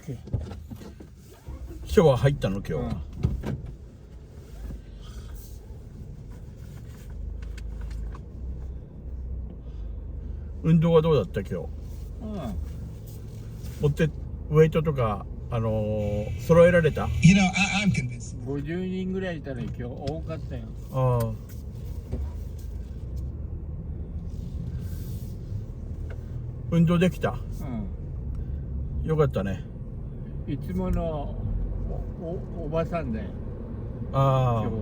シャワー入ったの今日は、運動はどうだった今日？持ってウェイトとか揃えられた？ You know, I'm convinced. 50人ぐらいいたら今日多かったよ。ああ。運動できた？よかったね。いつものおばさんだよ。あ今日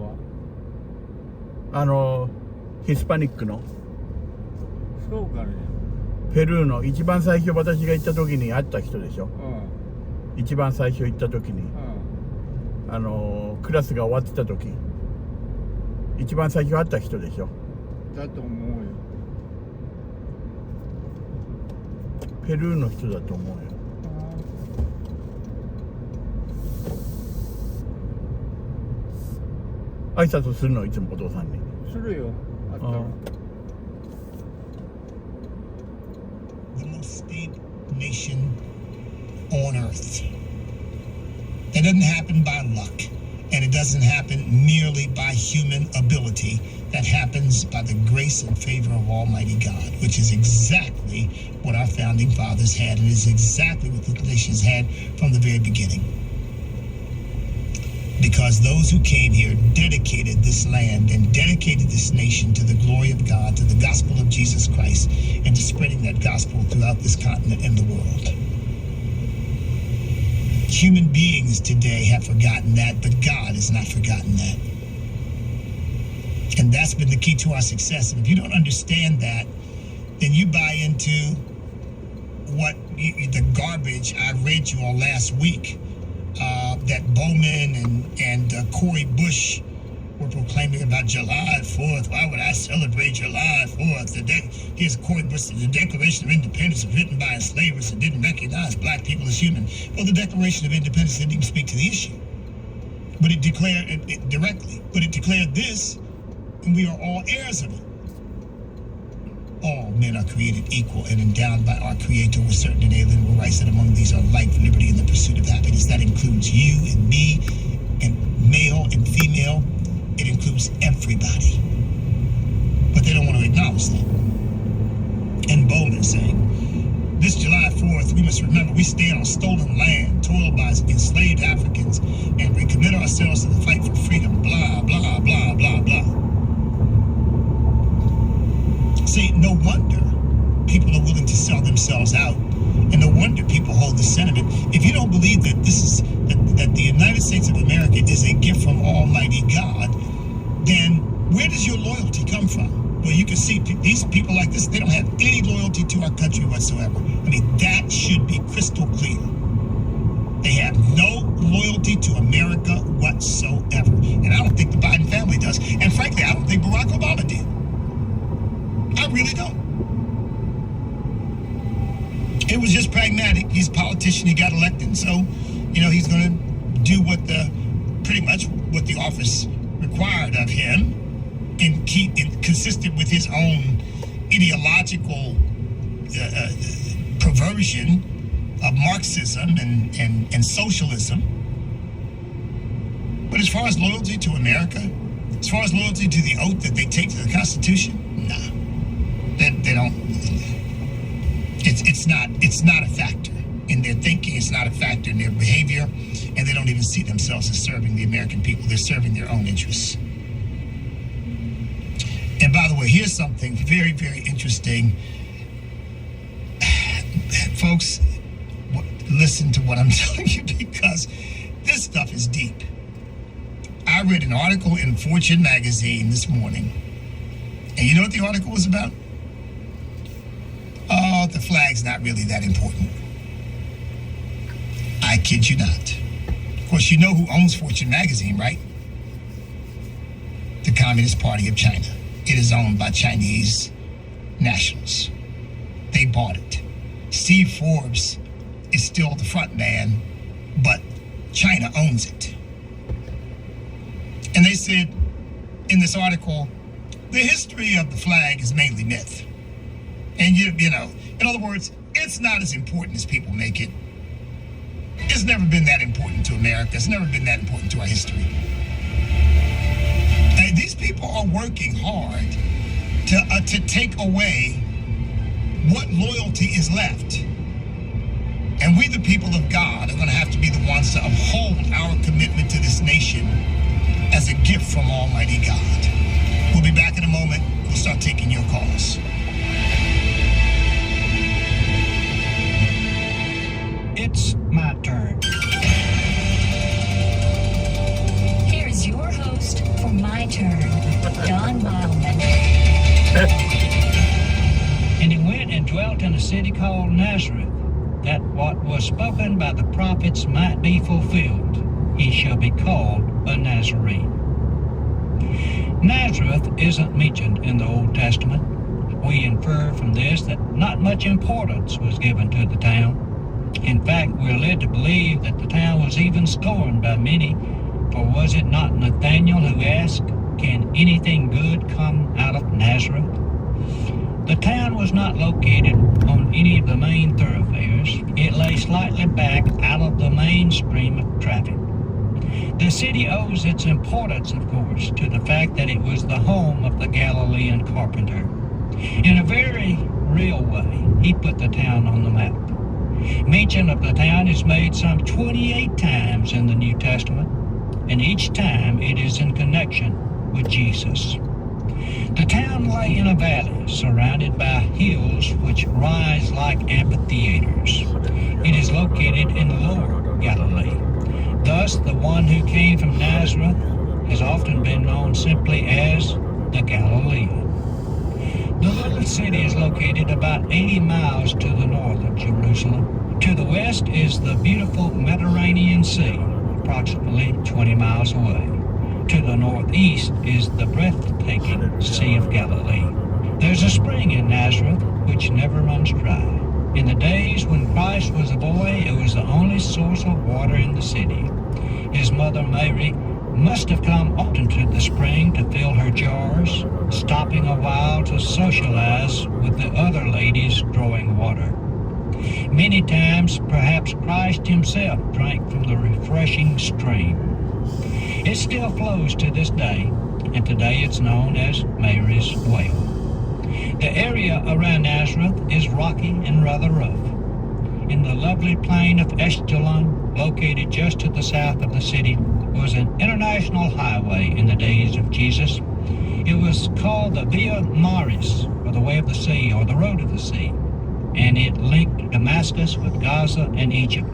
あ。は。ヒスパニックのそうかね。ペルーの一番最初私が行った時に会った人でしょ。一番最初行った時に、クラスが終わってた時、一番最初会った人でしょ。だと思うよ。ペルーの人だと思うよ。挨拶するのいつもお父さんに。するよ。あったら。The most stable nation on earth. That doesn't happen by luck, and it doesn't happen merely by human ability. That happens by the grace and favor of Almighty God, which is exactly what our founding fathers had, and is exactly what the nations had from the very beginning. Because those who came here dedicated this land and dedicated this nation to the glory of God, to the gospel of Jesus Christ, and to spreading that gospel throughout this continent and the world. Human beings today have forgotten that, but God has not forgotten that. And that's been the key to our success. And if you don't understand that, then you buy into the garbage I read you all last week. That Bowman and Cori Bush were proclaiming about July 4th. Why would I celebrate July 4th? Here's Cori Bush. The Declaration of Independence was written by enslavers and didn't recognize black people as human. Well, the Declaration of Independence didn't even speak to the issue. But it declared it directly. But it declared this, and we are all heirs of it. All men are created equal and endowed by our Creator with certain inalienable rights, that among these are life, liberty, and the pursuit of happiness. That includes you and me, and male and female. It includes everybody. But they don't want to acknowledge that. And Bowman saying, this July 4th, we must remember we stand on stolen land, toiled by enslaved Africans, and we commit ourselves to the fight for freedom, blah, blah, blah, blah, blah. See, no wonder people are willing to sell themselves out, and no wonder people hold the sentiment. If you don't believe that that the United States of America is a gift from Almighty God, then where does your loyalty come from? Well, you can see these people like this, they don't have any loyalty to our country whatsoever. I mean, that should be crystal clear. They have no loyalty to America whatsoever. And I don't think the Biden family does. And frankly, I don't think Barack Obama did. I really don't. It was just pragmatic. He's a politician. He got elected. So, he's going to do pretty much what the office required of him, and consistent with his own ideological perversion of Marxism and socialism. But as far as loyalty to America, as far as loyalty to the oath that they take to the Constitution, nah. They don't. It's not a factor in their thinking. It's not a factor in their behavior, and they don't even see themselves as serving the American people. They're serving their own interests. And by the way, here's something very, very interesting. Folks, listen to what I'm telling you, because this stuff is deep. I read an article in Fortune magazine this morning, and you know what the article was about? Oh, the flag's not really that important. I kid you not. Of course, you know who owns Fortune magazine, right? The Communist Party of China. It is owned by Chinese nationals. They bought it. Steve Forbes is still the front man, but China owns it. And they said in this article, the history of the flag is mainly myth. And in other words, it's not as important as people make it. It's It's never been that important to America. It's never been that important to our history. These people are working hard to take away what loyalty is left. And we, the people of God, are going to have to be the ones to uphold our commitment to this nation as a gift from Almighty God. We'll be back in a moment. We'll start taking your calls. It's my turn. Here's your host for My Turn, Don Wildman. And he went and dwelt in a city called Nazareth, that what was spoken by the prophets might be fulfilled. He shall be called a Nazarene. Nazareth isn't mentioned in the Old Testament. We infer from this that not much importance was given to the town. In fact, we're led to believe that the town was even scorned by many, for was it not Nathanael who asked, "Can anything good come out of Nazareth?" The town was not located on any of the main thoroughfares. It lay slightly back out of the mainstream of traffic. The city owes its importance, of course, to the fact that it was the home of the Galilean carpenter. In a very real way, he put the town on the map. Mention of the town is made some 28 times in the New Testament, and each time it is in connection with Jesus. The town lay in a valley surrounded by hills which rise like amphitheaters. It is located in Lower Galilee. Thus, the one who came from Nazareth has often been known simply as the Galilean. The little city is located about 80 miles to the north of Jerusalem. To the west is the beautiful Mediterranean Sea, approximately 20 miles away. To the northeast is the breathtaking Sea of Galilee. There's a spring in Nazareth which never runs dry. In the days when Christ was a boy, it was the only source of water in the city. His mother Mary must have come often to the spring to fill her jars, stopping a while to socialize with the other ladies drawing water. Many times, perhaps Christ himself drank from the refreshing stream. It still flows to this day, and today it's known as Mary's Well. The area around Nazareth is rocky and rather rough. In the lovely plain of Esdraelon, located just to the south of the city, was an international highway in the days of Jesus. It was called the Via Maris, or the Way of the Sea, or the Road of the Sea, and it linked Damascus with Gaza and Egypt.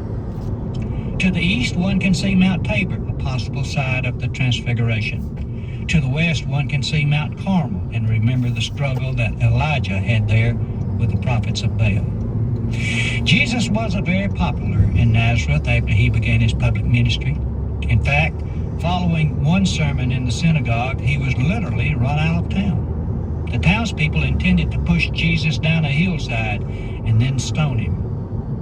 To the east, one can see Mount Tabor, a possible site of the Transfiguration. To the west, one can see Mount Carmel and remember the struggle that Elijah had there with the prophets of Baal. Jesus wasn't very popular in Nazareth after he began his public ministry. In fact, following one sermon in the synagogue, he was literally run out of town. The townspeople intended to push Jesus down a hillside and then stone him,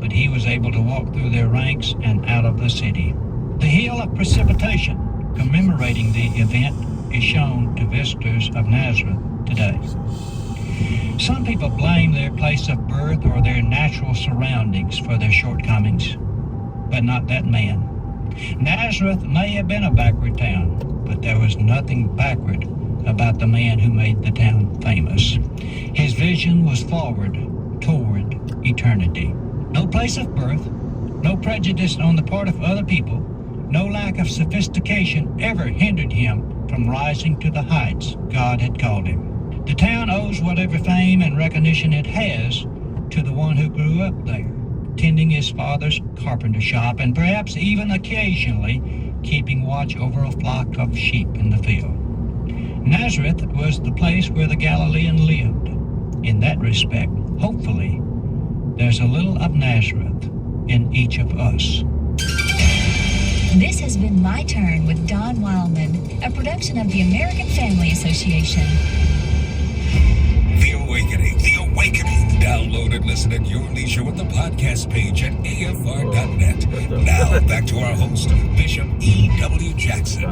but he was able to walk through their ranks and out of the city. The Hill of Precipitation, commemorating the event, is shown to visitors of Nazareth today. Some people blame their place of birth or their natural surroundings for their shortcomings, but not that man. Nazareth may have been a backward town, but there was nothing backward about the man who made the town famous. His vision was forward toward eternity. No place of birth, no prejudice on the part of other people, no lack of sophistication ever hindered him from rising to the heights God had called him. The town owes whatever fame and recognition it has to the one who grew up there, tending his father's carpenter shop and perhaps even occasionally keeping watch over a flock of sheep in the field. Nazareth was the place where the Galilean lived. In that respect, hopefully, there's a little of Nazareth in each of us. This has been My Turn with Don Wildman, a production of the American Family Association. The Awakening. The Awakening. Download and listen at your leisure with the podcast page at afr.net. Now, back to our host, Bishop E.W. Jackson.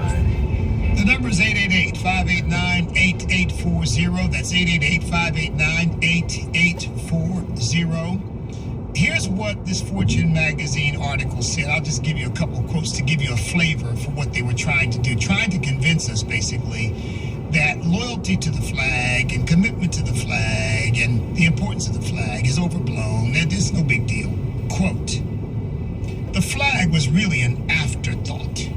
The number is 888-589-8840. That's 888-589-8840. Here's what what this Fortune magazine article said. I'll just give you a couple of quotes to give you a flavor for what they were trying to do, trying to convince us basically that loyalty to the flag and commitment to the flag and the importance of the flag is overblown, that it's no big deal. Quote, "The flag was really an afterthought."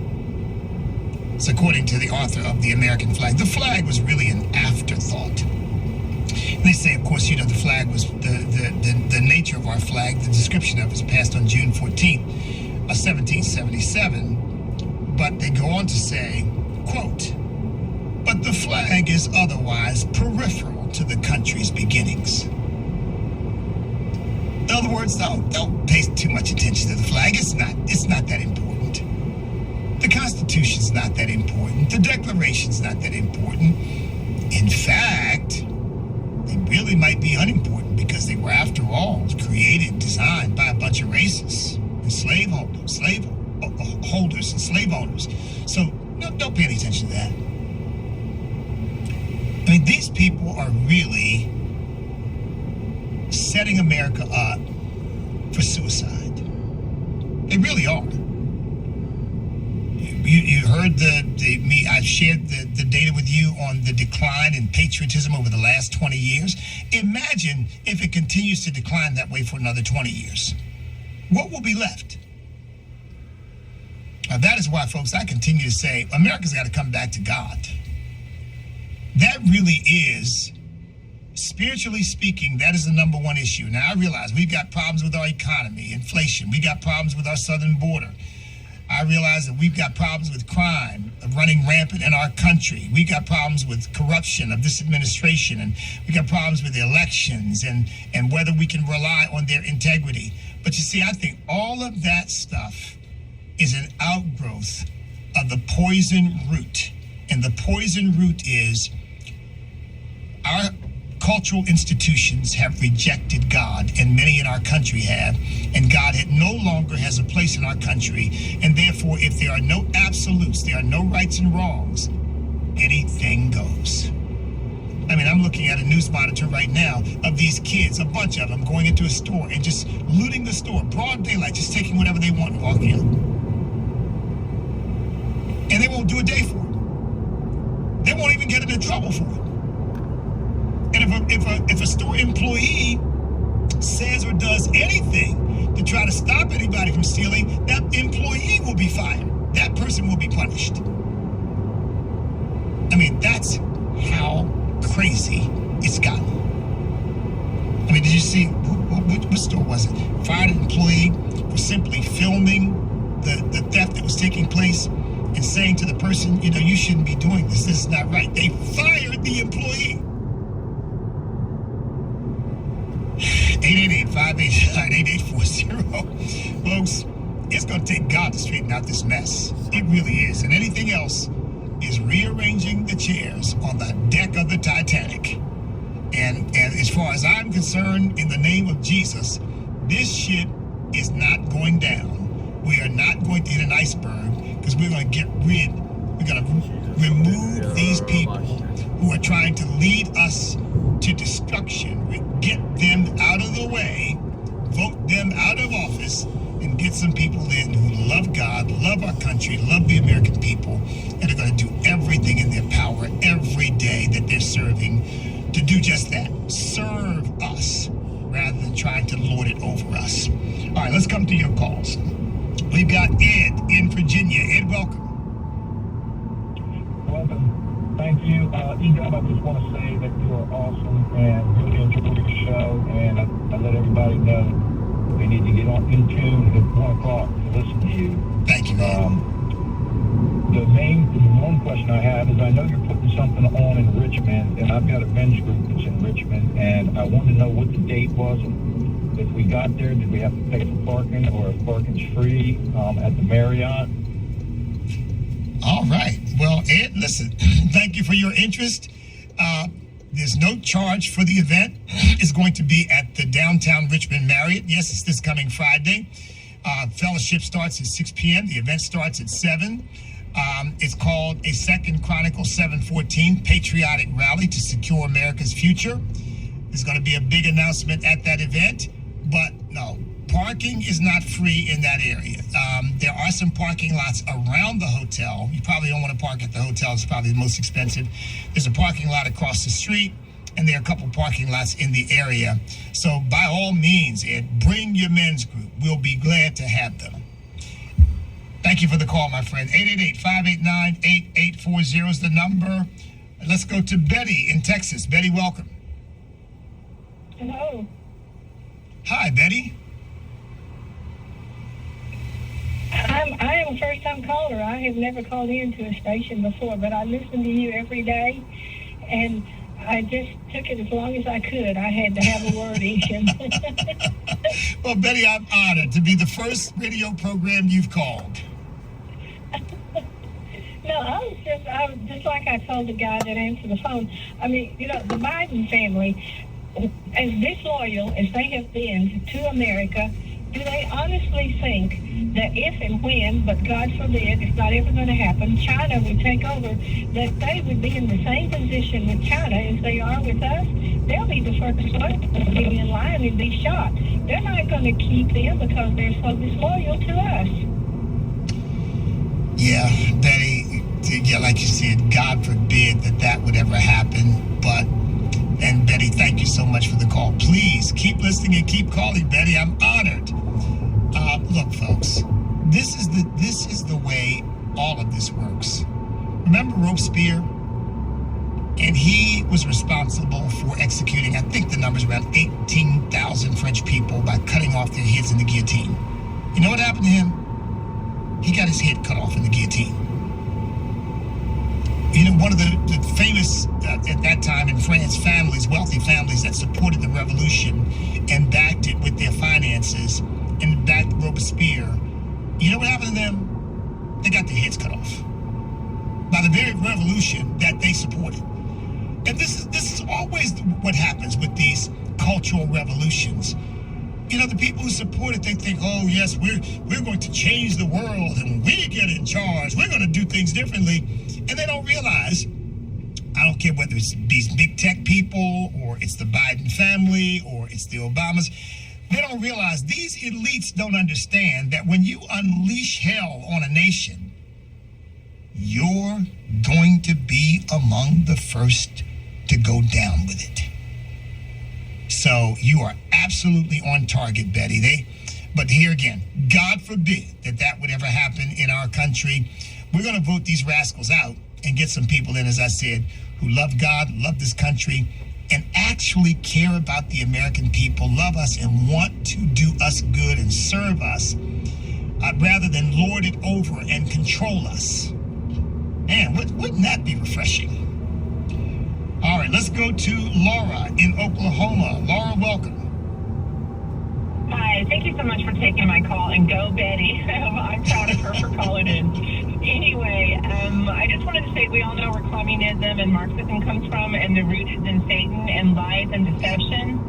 It's according to the author of The American Flag. The flag was really an afterthought. And they say, of course, the flag was the nature of our flag, the description of it was passed on June 14th, 1777. But they go on to say, quote, "But the flag is otherwise peripheral to the country's beginnings." In other words, don't pay too much attention to the flag. It's not that important. The Constitution's not that important. The Declaration's not that important. In fact, they really might be unimportant because they were, after all, created, designed by a bunch of racists and slave holders and slave owners. So don't pay any attention to that. I mean, these people are really setting America up for suicide. They really are. You heard I've shared the data with you on the decline in patriotism over the last 20 years. Imagine if it continues to decline that way for another 20 years. What will be left? Now, that is why, folks, I continue to say America's got to come back to God. That really is, spiritually speaking, that is the number one issue. Now, I realize we've got problems with our economy, inflation. We got problems with our southern border. I realize that we've got problems with crime running rampant in our country. We've got problems with corruption of this administration, and we've got problems with the elections and whether we can rely on their integrity. But you see, I think all of that stuff is an outgrowth of the poison root. And the poison root is our cultural institutions have rejected God, and many in our country have, and God no longer has a place in our country, and therefore if there are no absolutes, there are no rights and wrongs, anything goes. I mean, I'm looking at a news monitor right now of these kids, a bunch of them, going into a store and just looting the store, broad daylight, just taking whatever they want and walking out. And they won't do a day for it. They won't even get into trouble for it. And if a store employee says or does anything to try to stop anybody from stealing, that employee will be fired. That person will be punished. I mean, that's how crazy it's gotten. I mean, did you see, what store was it? Fired an employee for simply filming the theft that was taking place and saying to the person, you shouldn't be doing this. This is not right. They fired the employee. 888-589-8840. Folks, it's going to take God to straighten out this mess. It really is. And anything else is rearranging the chairs on the deck of the Titanic. And as far as I'm concerned, in the name of Jesus, this ship is not going down. We are not going to hit an iceberg, because we're going to remove these people who are trying to lead us to destruction. Get them out of the way, vote them out of office, and get some people in who love God, love our country, love the American people, and are going to do everything in their power every day that they're serving to do just that. Serve us rather than trying to lord it over us. All right, let's come to your calls. We've got Ed in Virginia. Ed, welcome. Welcome. Thank you. E-Dub, I just want to say that you are awesome and really enjoy your show. And I let everybody know they need to get in tune at 1 o'clock to listen to you. Thank you, man. The one question I have is, I know you're putting something on in Richmond, and I've got a men's group that's in Richmond, and I wanted to know what the date was. If we got there, did we have to pay for parking, or if parking's free at the Marriott? All right. Well, Ed, listen, thank you for your interest. There's no charge for the event. It's going to be at the downtown Richmond Marriott. Yes, it's this coming Friday. Fellowship starts at 6 p.m. The event starts at 7. It's called a Second Chronicles 7:14 Patriotic Rally to Secure America's Future. There's going to be a big announcement at that event. But no, parking is not free in that area. There are some parking lots around the hotel. You probably don't want to park at the hotel. It's probably the most expensive. There's a parking lot across the street, and there are a couple parking lots in the area. So by all means, Ed, bring your men's group. We'll be glad to have them. Thank you for the call, my friend. 888-589-8840 is the number. Let's go to Betty in Texas. Betty, welcome. Hello. Hi, Betty. I am a first-time caller. I have never called into a station before, but I listen to you every day, and I just took it as long as I could. I had to have a word each. Well, Betty, I'm honored to be the first radio program you've called. No, I was just like I told the guy that answered the phone. I mean, you know, the Biden family, as disloyal as they have been to America, do they honestly think that if and when, but God forbid, it's not ever going to happen, China would take over, that they would be in the same position with China as they are with us? They'll be the first one to be in line and be shot. They're not going to keep them because they're so disloyal to us. Yeah, Betty, yeah, like you said, God forbid that would ever happen. And Betty, thank you so much for the call. Please keep listening and keep calling, Betty. I'm honored. Look, folks, this is the way all of this works. Remember Robespierre? And he was responsible for executing, I think the number's around 18,000 French people by cutting off their heads in the guillotine. You know what happened to him? He got his head cut off in the guillotine. You know, one of the famous, at that time in France, families, wealthy families that supported the revolution and backed it with their finances and backed Robespierre, you know what happened to them? They got their heads cut off by the very revolution that they supported. And this is always what happens with these cultural revolutions. You know, the people who support it, they think, oh, yes, we're going to change the world, and when we get in charge, we're going to do things differently. And they don't realize, I don't care whether it's these big tech people, or it's the Biden family, or it's the Obamas, they don't realize these elites don't understand that when you unleash hell on a nation, you're going to be among the first to go down with it. So you are absolutely on target, Betty. But here again, God forbid that would ever happen in our country. We're going to vote these rascals out and get some people in, as I said, who love God, love this country, and actually care about the American people, love us and want to do us good and serve us, rather than lord it over and control us. Man, wouldn't that be refreshing? All right, let's go to Laura in Oklahoma. Laura, welcome. Hi, thank you so much for taking my call, and go Betty. I'm proud of her for calling in. Anyway, I just wanted to say we all know where communism and Marxism comes from, and the root is in Satan and lies and deception.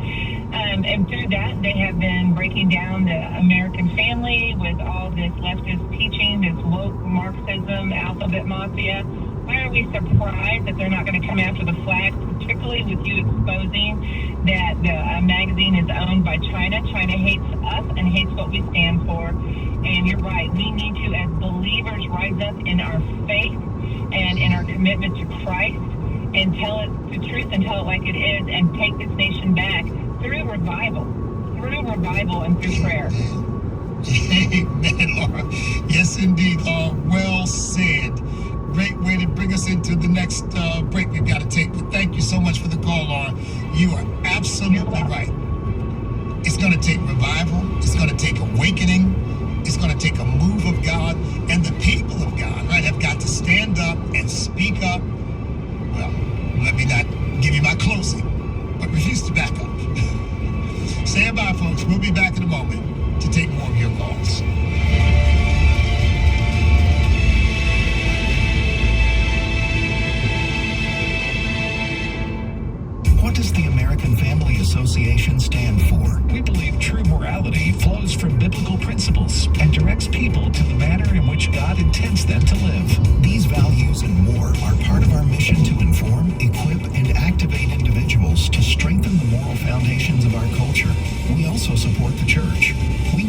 And through that, they have been breaking down the American family with all this leftist teaching, this woke Marxism, alphabet mafia. Why are we surprised that they're not going to come after the flag, particularly with you exposing that the magazine is owned by China? China hates us and hates what we stand for. And you're right, we need to, as believers, rise up in our faith and in our commitment to Christ and tell it the truth and tell it like it is and take this nation back through revival and through prayer. Amen, Laura. Yes, indeed. Well said. Great way to bring us into the next break we've got to take. But thank you so much for the call, Laura. You are absolutely right. It's going to take revival. It's going to take awakening. It's going to take a move of God. And the people of God, right, have got to stand up and speak up. Well, let me not give you my closing, but refuse to back up. Stand by, folks. We'll be back in a moment to take more of your calls. What does the American Family Association stand for? We believe true morality flows from biblical principles and directs people to the manner in which God intends them to live. These values and more are part of our mission to inform, equip, and activate individuals to strengthen the moral foundations of our culture. We also support the church. We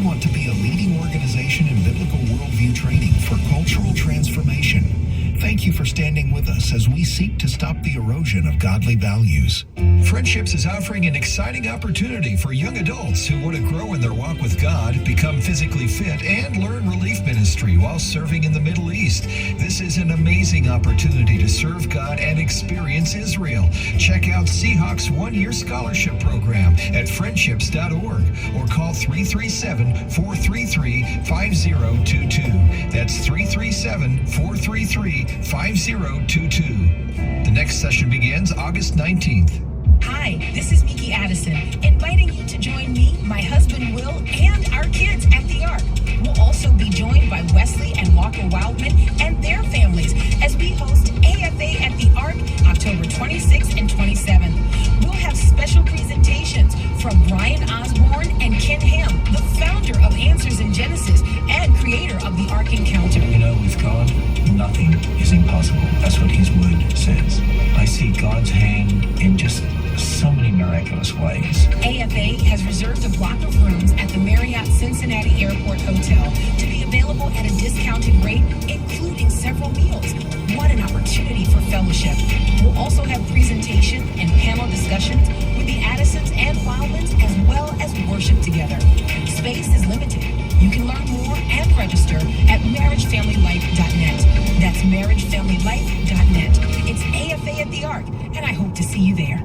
you for standing with us as we seek to stop the erosion of godly values. Friendships is offering an exciting opportunity for young adults who want to grow in their walk with God, become physically fit, and learn relief ministry while serving in the Middle East. This is an amazing opportunity to serve God and experience Israel. Check out Seahawks one-year scholarship program at friendships.org or call 337-433-5022. That's 337-433-5022. The next session begins August 19th. Hi, this is Miki Addison, inviting you to join me, my husband Will, and our kids at the Ark. We'll also be joined by Wesley and Walker Wildman and their families as we host AFA at the Ark October 26th and 27th. We'll have special presentations from Brian Osborne and Ken Ham, the founder of Answers in Genesis and creator of the Ark Encounter. You know, with God, nothing is impossible. That's what His Word says. I see God's hand in just so many miraculous ways. AFA has reserved a block of rooms at the Marriott Cincinnati Airport Hotel to be available at a discounted rate, including several meals. What an opportunity for fellowship. We'll also have presentation and panel discussions with the Addisons and Wildmans, as well as worship together. Space is limited. You can learn more and register at marriagefamilylife.net. That's marriagefamilylife.net. It's AFA at the Ark, and I hope to see you there.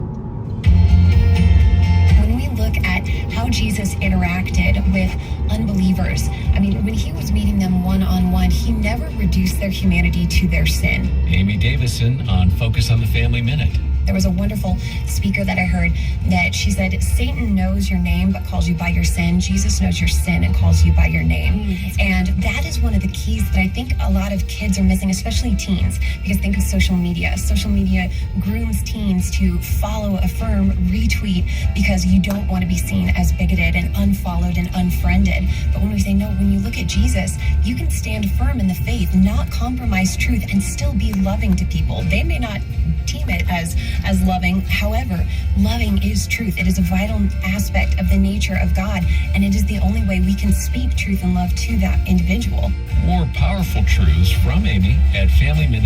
When we look at how Jesus interacted with unbelievers, I mean, when He was meeting them one-on-one, He never reduced their humanity to their sin. Amy Davison on Focus on the Family Minute. There was a wonderful speaker that I heard that she said, Satan knows your name but calls you by your sin. Jesus knows your sin and calls you by your name. And that is one of the keys that I think a lot of kids are missing, especially teens, because think of social media. Social media grooms teens to follow, affirm, retweet, because you don't want to be seen as bigoted and unfollowed and unfriended. But when we say, no, when you look at Jesus, you can stand firm in the faith, not compromise truth, and still be loving to people. They may not deem it as loving. However, loving is truth. It is a vital aspect of the nature of God, and it is the only way we can speak truth and love to that individual. More powerful truths from Amy at Family Minute.